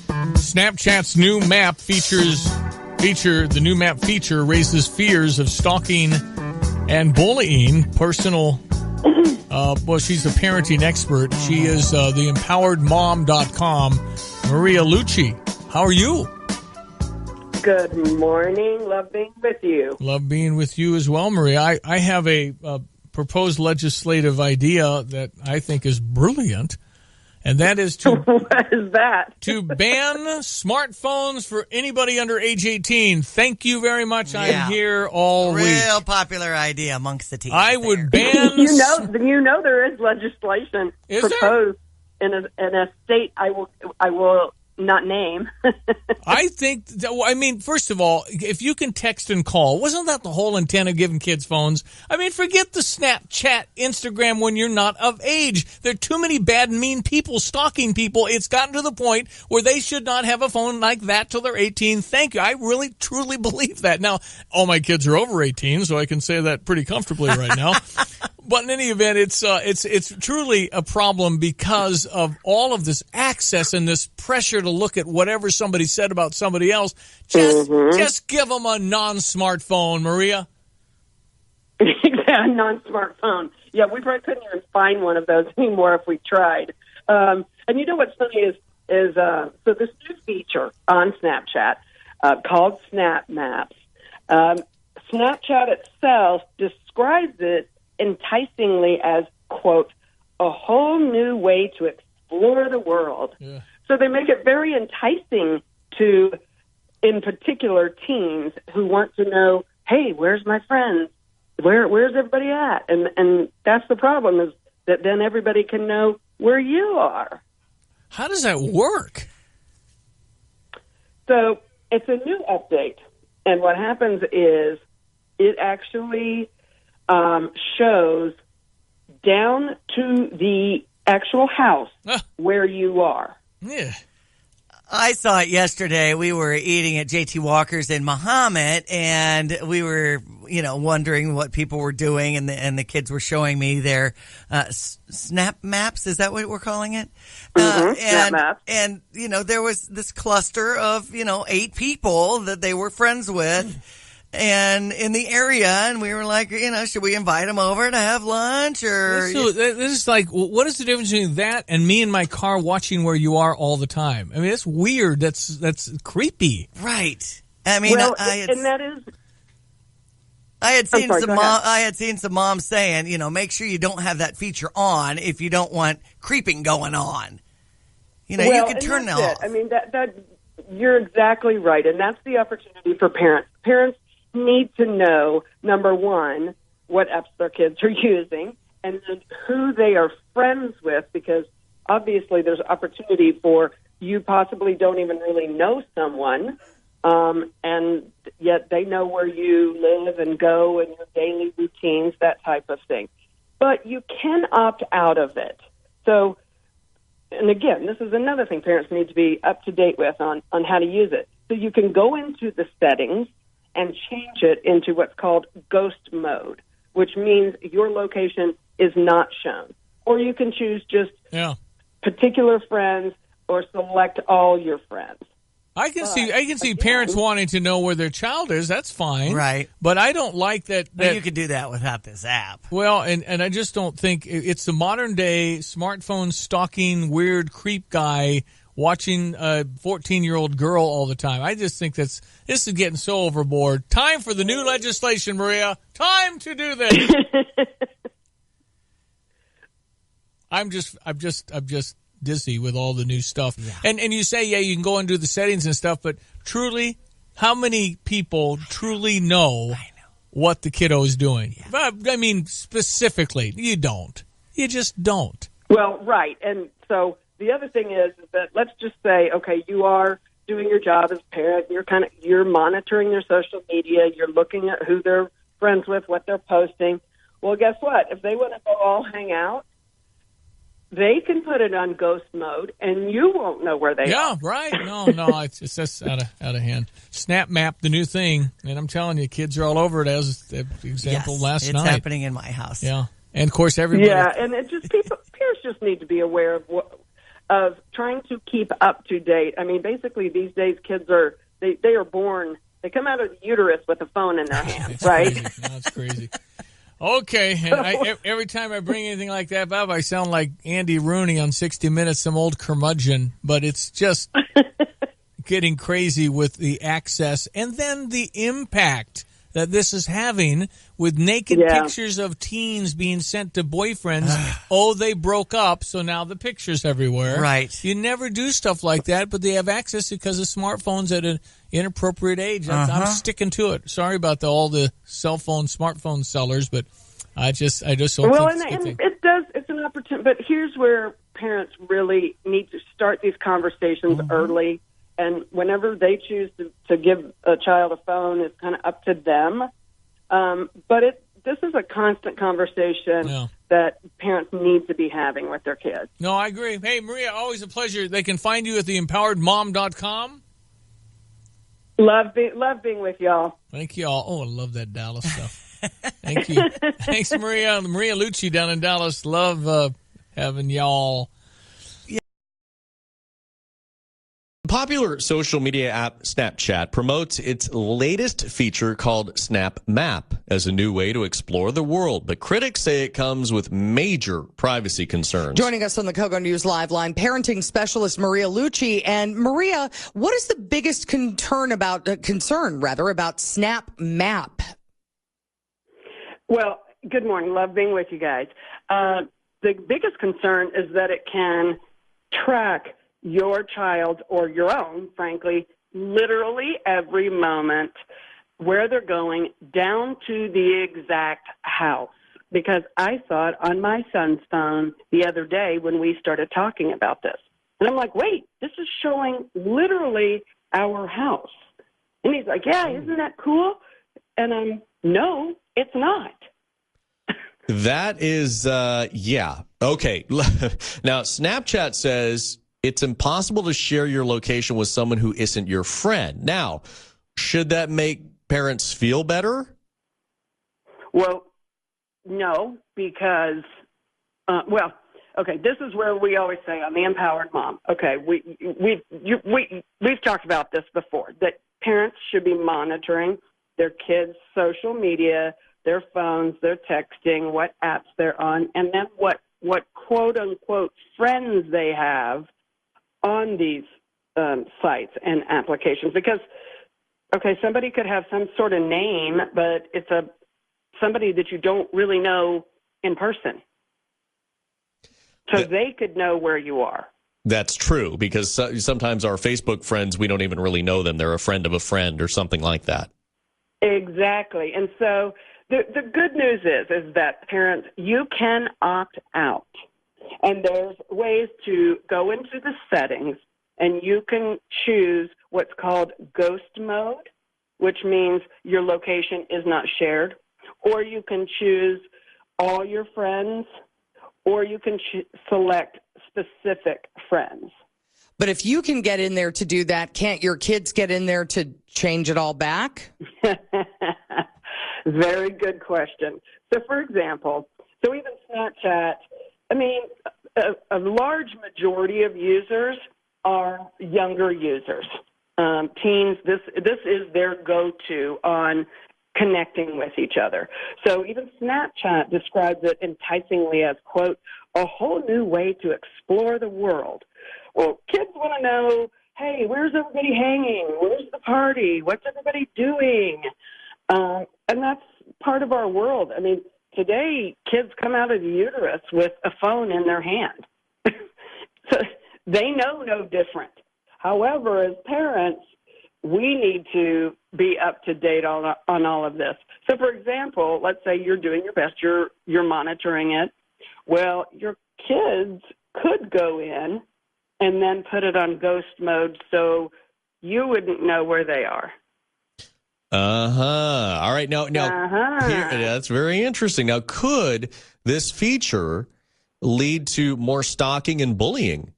Snapchat's new map the new map feature raises fears of stalking and bullying. She's a parenting expert. She is the empoweredmom.com. Maria Lucè, how are you? Good morning. Love being with you. Love being with you as well, Maria. I have a proposed legislative idea that I think is brilliant, and that is to what is that? To ban smartphones for anybody under age 18. Thank you very much. Yeah. I'm here all week. Real popular idea amongst the teens. I would ban. You know there is legislation proposed in a state I will not name. I think, first of all, if you can text and call, wasn't that the whole intent of giving kids phones? I mean, forget the Snapchat, Instagram when you're not of age. There are too many bad and mean people stalking people. It's gotten to the point where they should not have a phone like that till they're 18. Thank you. I really, truly believe that. Now, all my kids are over 18, so I can say that pretty comfortably right now. But in any event, it's truly a problem because of all of this access and this pressure to look at whatever somebody said about somebody else. Just give them a non-smartphone, Maria. Yeah, non-smartphone. Yeah, we probably couldn't even find one of those anymore if we tried. And you know what's funny is so this new feature on Snapchat called SnapMap. Snapchat itself describes it enticingly as, quote, a whole new way to explore the world. Yeah. So they make it very enticing to, in particular, teens who want to know, hey, where's my friends? Where's everybody at? And that's the problem, is that then everybody can know where you are. How does that work? So it's a new update. And what happens is it actually shows down to the actual house where you are. Yeah. I saw it yesterday. We were eating at JT Walker's in Mahomet, and we were, wondering what people were doing, and the kids were showing me their snap maps. Is that what we're calling it? Snap maps. And there was this cluster of 8 people that they were friends with. And in the area, and we were like, should we invite them over to have lunch? Or this is like, what is the difference between that and me in my car watching where you are all the time? I mean, it's weird. That's creepy, right? I mean, I had seen some moms saying, make sure you don't have that feature on if you don't want creeping going on. You can turn that off. I mean, that you're exactly right, and that's the opportunity for parents. Parents need to know, number one, what apps their kids are using, and then who they are friends with, because obviously there's opportunity for you possibly don't even really know someone, and yet they know where you live and go and your daily routines, that type of thing. But you can opt out of it. So, and again, this is another thing parents need to be up to date with on how to use it. So you can go into the settings and change it into what's called ghost mode, which means your location is not shown. Or you can choose just particular friends or select all your friends. I can see parents wanting to know where their child is. That's fine. Right. But I don't like that you could do that without this app. Well, and I just don't think it's the modern day smartphone stalking weird creep guy watching a 14-year-old girl all the time. I just think this is getting so overboard. Time for the new legislation, Maria. Time to do this. I'm just dizzy with all the new stuff. Yeah. And you say, you can go and do the settings and stuff, but truly, how many people truly know what the kiddo is doing? Yeah. I mean, specifically, you don't. You just don't. Well, right. And so the other thing is that let's just say, okay, you are doing your job as a parent. You're monitoring their social media. You're looking at who they're friends with, what they're posting. Well, guess what? If they want to go all hang out, they can put it on ghost mode, and you won't know where they are. Yeah, right. No, it's just out of hand. SnapMap, the new thing, and I'm telling you, kids are all over it. As the example last night, it's happening in my house. Yeah, and of course everybody. Yeah, and it just parents just need to be aware of of trying to keep up to date. I mean, basically these days kids are they are born. They come out of the uterus with a phone in their hand, right? Crazy. No, it's crazy. Okay, and every time I bring anything like that up, I sound like Andy Rooney on 60 Minutes, some old curmudgeon, but it's just getting crazy with the access and then the impact that this is having with naked pictures of teens being sent to boyfriends. Oh, they broke up, so now the picture's everywhere. Right. You never do stuff like that, but they have access because of smartphones at an inappropriate age. I'm sticking to it. Sorry about all the cell phone, smartphone sellers, but I just don't think it does. It's an opportunity, but here's where parents really need to start these conversations early. And whenever they choose to give a child a phone, it's kind of up to them. But this is a constant conversation that parents need to be having with their kids. No, I agree. Hey, Maria, always a pleasure. They can find you at theempoweredmom.com. Love being with y'all. Thank you all. Oh, I love that Dallas stuff. Thank you. Thanks, Maria. Maria Lucè down in Dallas. Love having y'all. Popular social media app Snapchat promotes its latest feature called SnapMap as a new way to explore the world, but critics say it comes with major privacy concerns. Joining us on the Kogo News Live line, parenting specialist Maria Lucè. And Maria, what is the biggest concern about SnapMap? Well, good morning. Love being with you guys. The biggest concern is that it can track your child or your own, frankly, literally every moment, where they're going, down to the exact house. Because I saw it on my son's phone the other day when we started talking about this. And I'm like, wait, this is showing literally our house. And he's like, yeah, isn't that cool? And no, it's not. That is, yeah. Okay. Now, Snapchat says it's impossible to share your location with someone who isn't your friend. Now, should that make parents feel better? Well, no, because, okay, this is where we always say on the Empowered Mom. Okay, we've talked about this before, that parents should be monitoring their kids' social media, their phones, their texting, what apps they're on, and then what quote-unquote friends they have on these sites and applications. Because, okay, somebody could have some sort of name, but it's somebody that you don't really know in person. So they could know where you are. That's true, because sometimes our Facebook friends, we don't even really know them. They're a friend of a friend or something like that. Exactly. And so the good news is that parents, you can opt out. And there's ways to go into the settings, and you can choose what's called ghost mode, which means your location is not shared. Or you can choose all your friends, or you can select specific friends. But if you can get in there to do that, can't your kids get in there to change it all back? Very good question. So, for example, even Snapchat, I mean, a large majority of users are younger users. Teens, this is their go-to on connecting with each other. So even Snapchat describes it enticingly as, quote, a whole new way to explore the world. Well, kids want to know, hey, where's everybody hanging? Where's the party? What's everybody doing? And that's part of our world. I mean, today, kids come out of the uterus with a phone in their hand. So they know no different. However, as parents, we need to be up to date on all of this. So, for example, let's say you're doing your best, you're monitoring it. Well, your kids could go in and then put it on ghost mode so you wouldn't know where they are. All right. Now, here, that's very interesting. Now, could this feature lead to more stalking and bullying?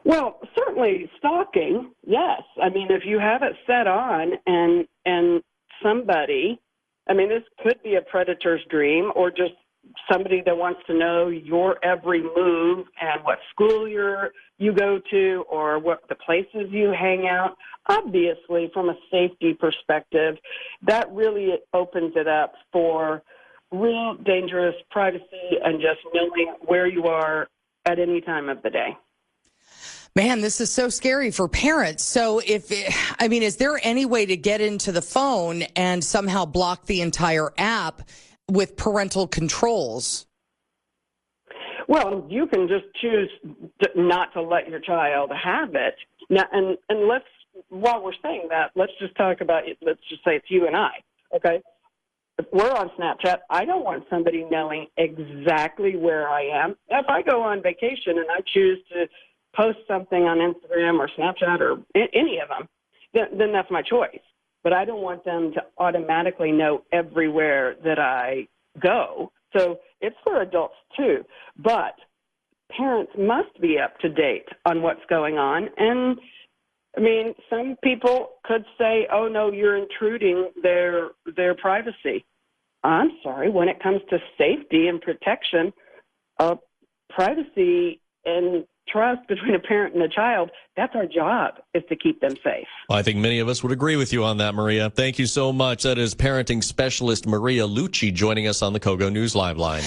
Well, certainly stalking, yes. I mean, if you have it set on and somebody, I mean, this could be a predator's dream or just somebody that wants to know your every move and what school you go to or what the places you hang out. Obviously, from a safety perspective, that really opens it up for real dangerous privacy and just knowing where you are at any time of the day. Man, this is so scary for parents. So is there any way to get into the phone and somehow block the entire app with parental controls? Well, you can just choose not to let your child have it. Now, and while we're saying that, let's just talk about it. Let's just say it's you and I, okay? If we're on Snapchat, I don't want somebody knowing exactly where I am. If I go on vacation and I choose to post something on Instagram or Snapchat or any of them, then that's my choice. But I don't want them to automatically know everywhere that I go. So it's for adults too. But parents must be up to date on what's going on. And I mean, some people could say, oh, no, you're intruding their privacy. I'm sorry. When it comes to safety and protection, privacy and trust between a parent and a child, that's our job, is to keep them safe. I think many of us would agree with you on that, Maria. Thank you so much. That is parenting specialist Maria Lucè joining us on the Kogo News Live line.